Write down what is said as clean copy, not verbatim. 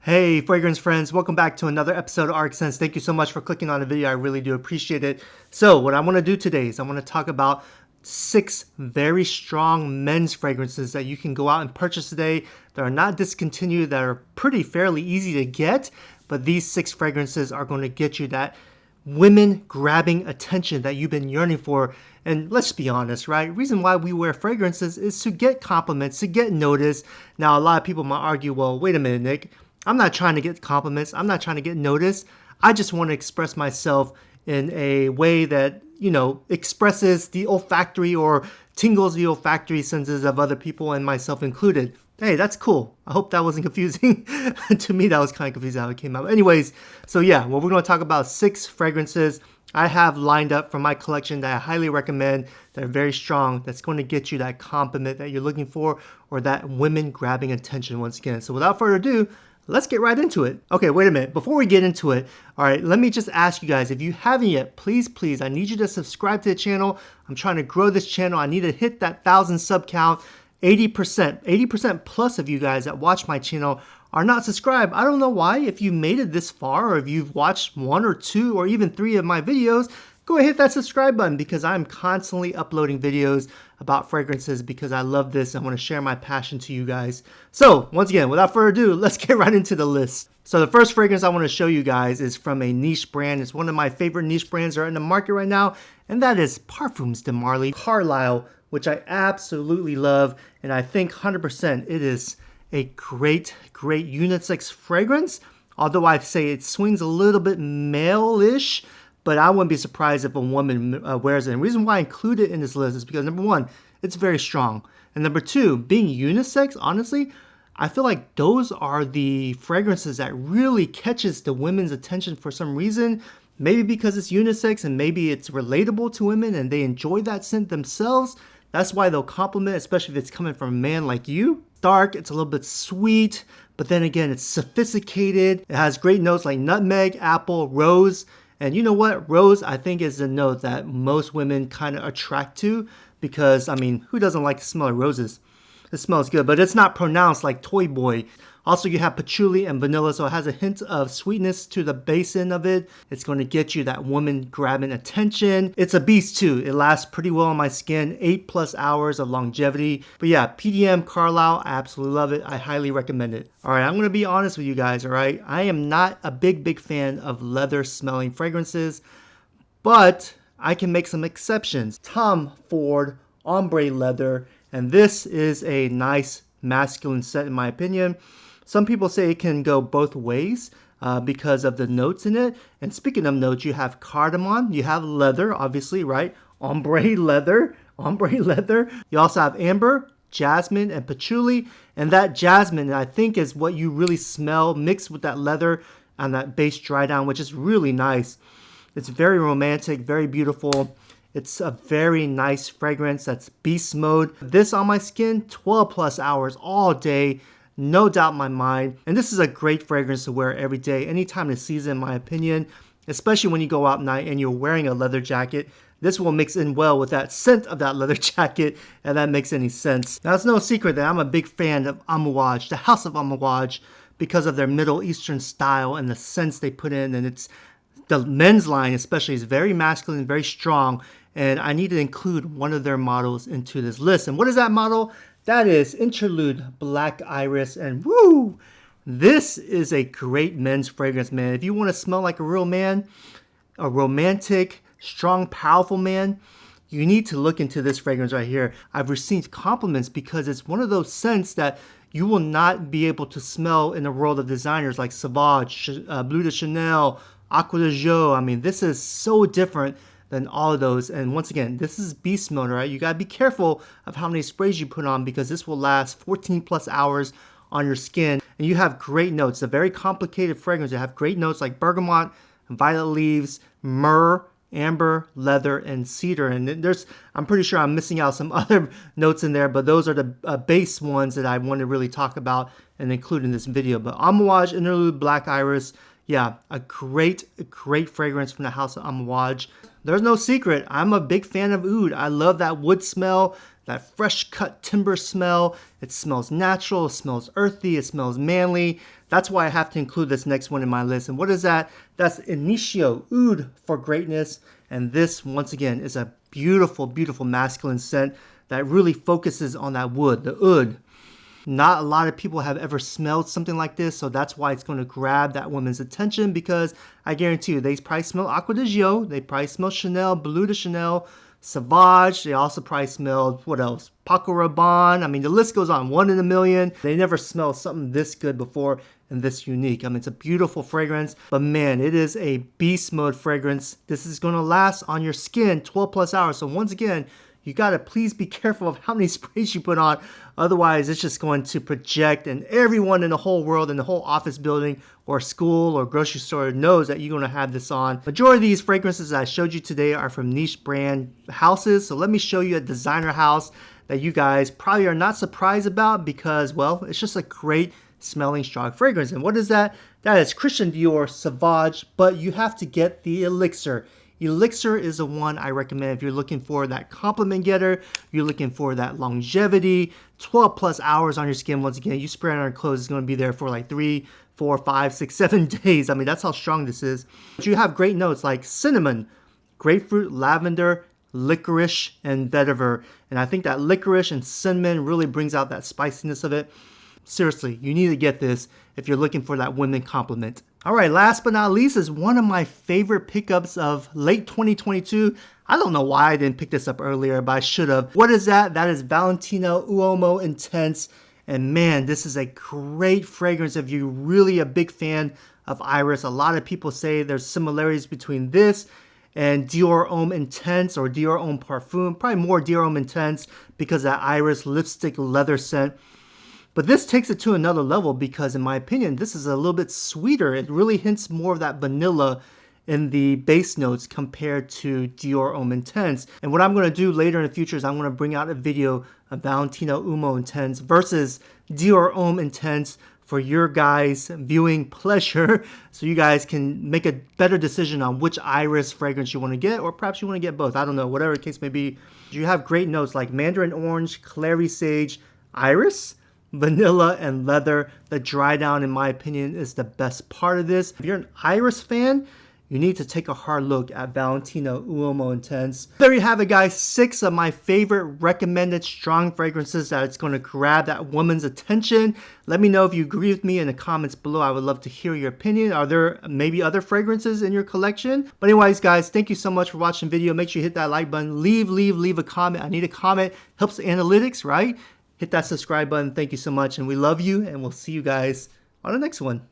Hey, fragrance friends, welcome back to another episode of ArcSense. Thank you so much for clicking on the video. I really do appreciate it. So what I want to do today is I want to talk about 6 very strong men's fragrances that you can go out and purchase today that are not discontinued, that are pretty fairly easy to get, but these 6 fragrances are going to get you that women grabbing attention that you've been yearning for. And let's be honest, right? The reason why we wear fragrances is to get compliments, to get noticed. Now, a lot of people might argue, well, wait a minute, Nick. I'm not trying to get compliments. I'm not trying to get noticed. I just want to express myself in a way that, expresses the olfactory or tingles the olfactory senses of other people and myself included. Hey, that's cool. I hope that wasn't confusing. To me, that was kind of confusing how it came out. Anyways, so yeah, well, we're going to talk about 6 fragrances I have lined up from my collection that I highly recommend, that are very strong, that's going to get you that compliment that you're looking for, or that women grabbing attention once again. So without further ado, let's get right into it. Okay, wait a minute. Before we get into it, all right, let me just ask you guys, if you haven't yet, please, I need you to subscribe to the channel. I'm trying to grow this channel. I need to hit that 1,000 sub count. 80% plus of you guys that watch my channel are not subscribed. I don't know why. If you made it this far, or if you've watched 1 or 2 or even 3 of my videos, go ahead, hit that subscribe button, because I'm constantly uploading videos about fragrances because I love this. I want to share my passion to you guys. So once again, without further ado, let's get right into the list. So the first fragrance I want to show you guys is from a niche brand. It's one of my favorite niche brands that are in the market right now, and that is Parfums de Marly Carlisle, which I absolutely love, and I think 100% it is a great unisex fragrance. Although I say it swings a little bit male-ish, but I wouldn't be surprised if a woman wears it. And the reason why I include it in this list is because, number 1, it's very strong. And number 2, being unisex, honestly, I feel like those are the fragrances that really catches the women's attention for some reason. Maybe because it's unisex and maybe it's relatable to women and they enjoy that scent themselves. That's why they'll compliment, especially if it's coming from a man like you. Dark, it's a little bit sweet, but then again, it's sophisticated. It has great notes like nutmeg, apple, rose. And you know what? Rose, I think, is the note that most women kind of attract to, because, I mean, who doesn't like the smell of roses? It smells good, but it's not pronounced like Toy Boy. Also, you have patchouli and vanilla, so it has a hint of sweetness to the base end of it. It's going to get you that woman grabbing attention. It's a beast too. It lasts pretty well on my skin, 8+ hours of longevity. But yeah, PDM Carlisle, I absolutely love it. I highly recommend it. All right, I'm going to be honest with you guys, all right? I am not a big fan of leather smelling fragrances, but I can make some exceptions. Tom Ford Ombre leather, and this is a nice masculine scent in my opinion. Some people say it can go both ways because of the notes in it. And speaking of notes, you have cardamom, you have leather, obviously, right? Ombre leather. You also have amber, jasmine, and patchouli. And that jasmine, I think, is what you really smell mixed with that leather and that base dry down, which is really nice. It's very romantic, very beautiful. It's a very nice fragrance that's beast mode. This on my skin, 12+ hours all day. No doubt in my mind. And this is a great fragrance to wear every day, any time of the season, in my opinion. Especially when you go out at night and you're wearing a leather jacket. This will mix in well with that scent of that leather jacket, and that makes any sense. Now, it's no secret that I'm a big fan of Amouage, the House of Amouage, because of their Middle Eastern style and the scents they put in. And it's the men's line especially is very masculine, very strong. And I need to include one of their models into this list. And what is that model? That is Interlude Black Iris, and woo! This is a great men's fragrance, man. If you want to smell like a real man, a romantic, strong, powerful man, you need to look into this fragrance right here. I've received compliments because it's one of those scents that you will not be able to smell in the world of designers like Sauvage, Bleu de Chanel, Aqua de Jo. I mean, this is so different than all of those. And once again, this is beast mode, right? You gotta be careful of how many sprays you put on, because this will last 14+ hours on your skin. And you have great notes. It's a very complicated fragrance. You have great notes like bergamot, violet leaves, myrrh, amber, leather, and cedar. And there's, I'm pretty sure I'm missing out some other notes in there, but those are the base ones that I want to really talk about and include in this video. But Amouage Interlude Black Iris, yeah, a great fragrance from the House of Amouage. There's no secret, I'm a big fan of oud. I love that wood smell, that fresh cut timber smell. It smells natural, it smells earthy, it smells manly. That's why I have to include this next one in my list. And what is that? That's Initio Oud for greatness. And this, once again, is a beautiful, beautiful masculine scent that really focuses on that wood, the oud. Not a lot of people have ever smelled something like this, so that's why it's going to grab that woman's attention, because I guarantee you, they probably smell Acqua di Gio, they probably smell Chanel, Bleu de Chanel, Sauvage, they also probably smelled, what else? Paco Rabanne. I mean, the list goes on, 1 in a million. They never smelled something this good before and this unique. I mean, it's a beautiful fragrance, but man, it is a beast mode fragrance. This is going to last on your skin 12 plus hours. So once again, you got to please be careful of how many sprays you put on. Otherwise, it's just going to project, and everyone in the whole world, in the whole office building or school or grocery store knows that you're going to have this on. Majority of these fragrances I showed you today are from niche brand houses. So let me show you a designer house that you guys probably are not surprised about because, well, it's just a great smelling strong fragrance. And what is that? That is Christian Dior Sauvage, but you have to get the Elixir. Elixir is the one I recommend if you're looking for that compliment getter, you're looking for that longevity, 12 plus hours on your skin. Once again, you spray it on your clothes, it's going to be there for like 3, 4, 5, 6, 7 days. I mean, that's how strong this is. But you have great notes like cinnamon, grapefruit, lavender, licorice, and vetiver. And I think that licorice and cinnamon really brings out that spiciness of it. Seriously, you need to get this if you're looking for that women compliment. All right, last but not least is one of my favorite pickups of late 2022. I don't know why I didn't pick this up earlier, but I should have. What is that? That is Valentino Uomo Intense. And man, this is a great fragrance if you're really a big fan of Iris. A lot of people say there's similarities between this and Dior Homme Intense or Dior Homme Parfum. Probably more Dior Homme Intense because that Iris lipstick leather scent. But this takes it to another level because, in my opinion, this is a little bit sweeter. It really hints more of that vanilla in the base notes compared to Dior Homme Intense. And what I'm going to do later in the future is I'm going to bring out a video of Valentino Uomo Intense versus Dior Homme Intense for your guys' viewing pleasure, so you guys can make a better decision on which Iris fragrance you want to get, or perhaps you want to get both. I don't know, whatever the case may be. You have great notes like mandarin orange, clary sage, Iris, vanilla, and leather. The dry down, in my opinion, is the best part of this. If you're an Iris fan, you need to take a hard look at Valentino Uomo Intense. There you have it, guys. 6 of my favorite recommended strong fragrances that it's going to grab that woman's attention. Let me know if you agree with me in the comments below. I would love to hear your opinion. Are there maybe other fragrances in your collection? But anyways, guys, thank you so much for watching the video. Make sure you hit that like button. Leave a comment. I need a comment. Helps the analytics, right? Hit that subscribe button. Thank you so much. And we love you. And we'll see you guys on the next one.